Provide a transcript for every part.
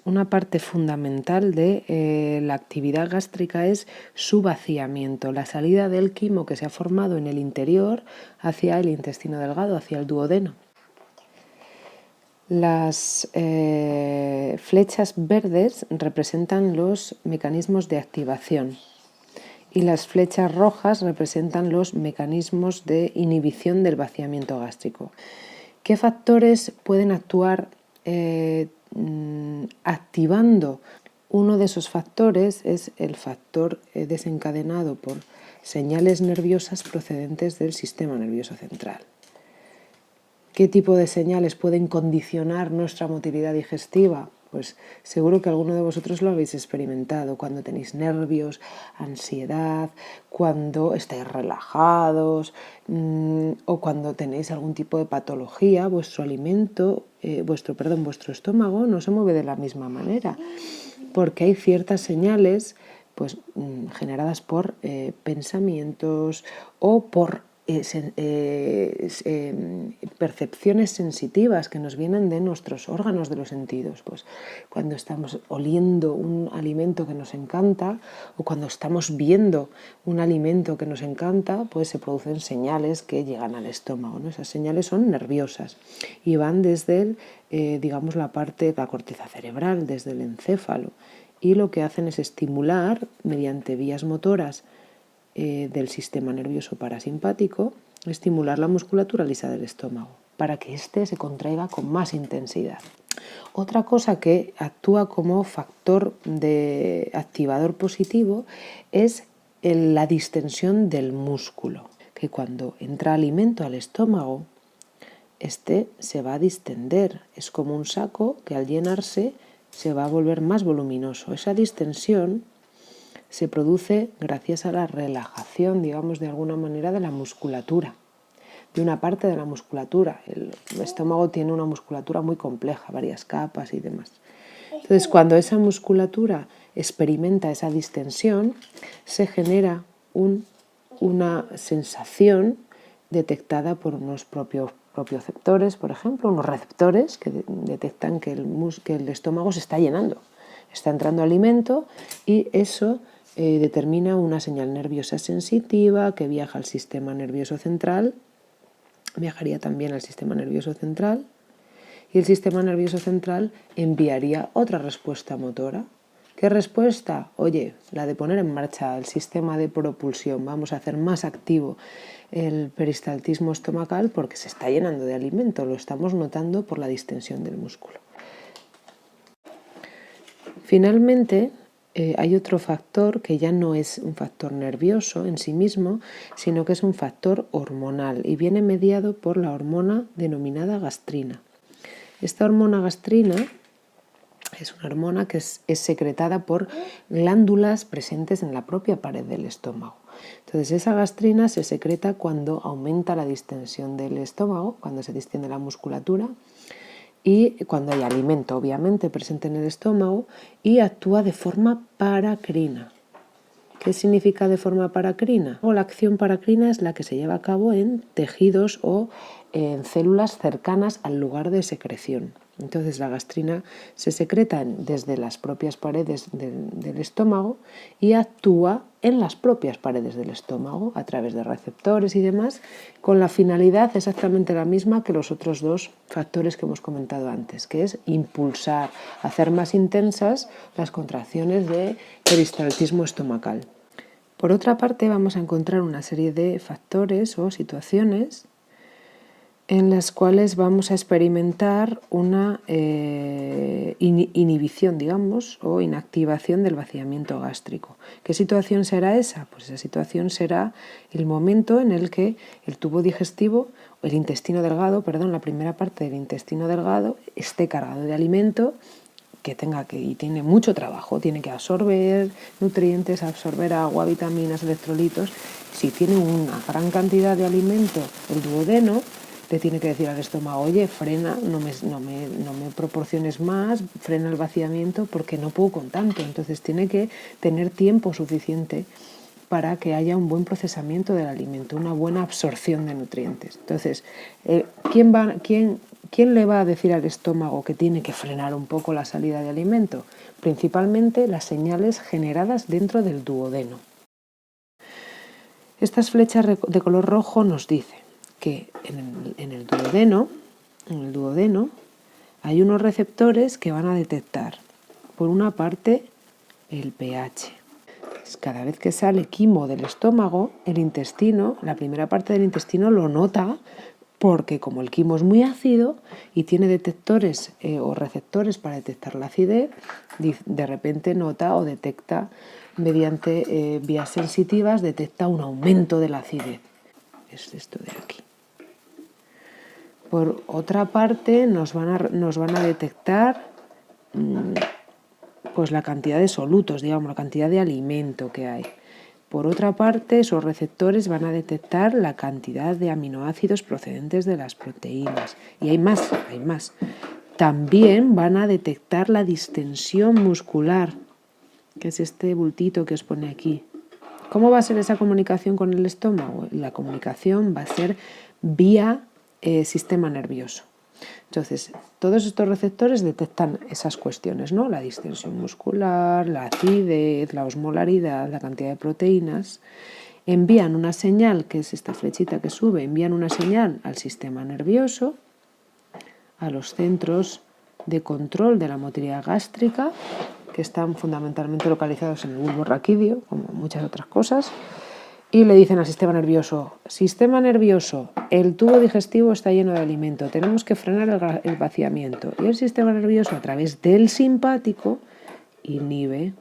una parte fundamental de la actividad gástrica es su vaciamiento, la salida del quimo que se ha formado en el interior hacia el intestino delgado, hacia el duodeno. Las flechas verdes representan los mecanismos de activación y las flechas rojas representan los mecanismos de inhibición del vaciamiento gástrico. ¿Qué factores pueden actuar activando? Uno de esos factores es el factor desencadenado por señales nerviosas procedentes del sistema nervioso central. ¿Qué tipo de señales pueden condicionar nuestra motilidad digestiva? Pues seguro que alguno de vosotros lo habéis experimentado cuando tenéis nervios, ansiedad, cuando estáis relajados o cuando tenéis algún tipo de patología. Vuestro estómago no se mueve de la misma manera porque hay ciertas señales pues, generadas por pensamientos o por percepciones sensitivas que nos vienen de nuestros órganos de los sentidos. Pues cuando estamos oliendo un alimento que nos encanta o cuando estamos viendo un alimento que nos encanta, pues se producen señales que llegan al estómago, ¿no? Esas señales son nerviosas y van desde digamos la corteza cerebral, desde el encéfalo, y lo que hacen es estimular mediante vías motoras del sistema nervioso parasimpático, estimular la musculatura lisa del estómago para que éste se contraiga con más intensidad. Otra cosa que actúa como factor de activador positivo es la distensión del músculo, que cuando entra alimento al estómago, este se va a distender. Es como un saco que al llenarse se va a volver más voluminoso. Esa distensión se produce gracias a la relajación, digamos, de alguna manera de la musculatura, de una parte de la musculatura. El estómago tiene una musculatura muy compleja, varias capas y demás. Entonces, cuando esa musculatura experimenta esa distensión, se genera una sensación detectada por unos propioceptores, por ejemplo, unos receptores que detectan que el estómago se está llenando, está entrando alimento y eso determina una señal nerviosa sensitiva que viaja al sistema nervioso central, viajaría también al sistema nervioso central y el sistema nervioso central enviaría otra respuesta motora. ¿Qué respuesta? Oye, la de poner en marcha el sistema de propulsión. Vamos a hacer más activo el peristaltismo estomacal porque se está llenando de alimento, lo estamos notando por la distensión del músculo. Finalmente, hay otro factor que ya no es un factor nervioso en sí mismo, sino que es un factor hormonal y viene mediado por la hormona denominada gastrina. Esta hormona gastrina es una hormona que es secretada por glándulas presentes en la propia pared del estómago. Entonces esa gastrina se secreta cuando aumenta la distensión del estómago, cuando se distiende la musculatura y cuando hay alimento obviamente presente en el estómago y actúa de forma paracrina. ¿Qué significa de forma paracrina? La acción paracrina es la que se lleva a cabo en tejidos o en células cercanas al lugar de secreción. Entonces la gastrina se secreta desde las propias paredes del estómago y actúa en las propias paredes del estómago a través de receptores y demás, con la finalidad exactamente la misma que los otros dos factores que hemos comentado antes, que es impulsar, hacer más intensas las contracciones de peristaltismo estomacal. Por otra parte, vamos a encontrar una serie de factores o situaciones en las cuales vamos a experimentar una inhibición, digamos, o inactivación del vaciamiento gástrico. ¿Qué situación será esa? Pues esa situación será el momento en el que el tubo digestivo, el intestino delgado, la primera parte del intestino delgado esté cargado de alimento y tiene mucho trabajo, tiene que absorber nutrientes, absorber agua, vitaminas, electrolitos. Si tiene una gran cantidad de alimento, el duodeno le tiene que decir al estómago, oye, frena, no me proporciones más, frena el vaciamiento porque no puedo con tanto. Entonces tiene que tener tiempo suficiente para que haya un buen procesamiento del alimento, una buena absorción de nutrientes. Entonces, ¿quién le va a decir al estómago que tiene que frenar un poco la salida de alimento? Principalmente las señales generadas dentro del duodeno. Estas flechas de color rojo nos dicen que en el duodeno hay unos receptores que van a detectar, por una parte, el pH. Cada vez que sale quimo del estómago, el intestino, la primera parte del intestino lo nota, porque como el quimo es muy ácido y tiene detectores o receptores para detectar la acidez, de repente nota o detecta mediante vías sensitivas, detecta un aumento de la acidez. Es esto de aquí. Por otra parte, nos van a detectar pues la cantidad de solutos, digamos, la cantidad de alimento que hay. Por otra parte, esos receptores van a detectar la cantidad de aminoácidos procedentes de las proteínas. Y hay más. También van a detectar la distensión muscular, que es este bultito que os pone aquí. ¿Cómo va a ser esa comunicación con el estómago? La comunicación va a ser vía sistema nervioso. Entonces, todos estos receptores detectan esas cuestiones, ¿no? La distensión muscular, la acidez, la osmolaridad, la cantidad de proteínas. Envían una señal, que es esta flechita que sube, envían una señal al sistema nervioso, a los centros de control de la motilidad gástrica, que están fundamentalmente localizados en el bulbo raquídeo, como muchas otras cosas, y le dicen al sistema nervioso, el tubo digestivo está lleno de alimento, tenemos que frenar el vaciamiento. Y el sistema nervioso, a través del simpático, inhibe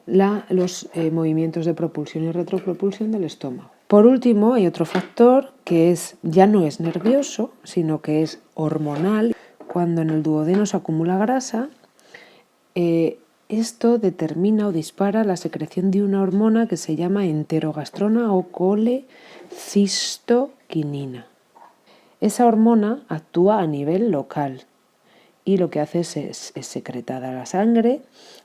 los movimientos de propulsión y retropropulsión del estómago. Por último, hay otro factor que ya no es nervioso, sino que es hormonal. Cuando en el duodeno se acumula grasa, esto determina o dispara la secreción de una hormona que se llama enterogastrona o colecistoquinina. Esa hormona actúa a nivel local y lo que hace es secretada a la sangre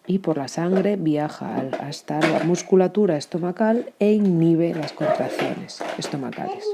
y por la sangre viaja hasta la musculatura estomacal e inhibe las contracciones estomacales.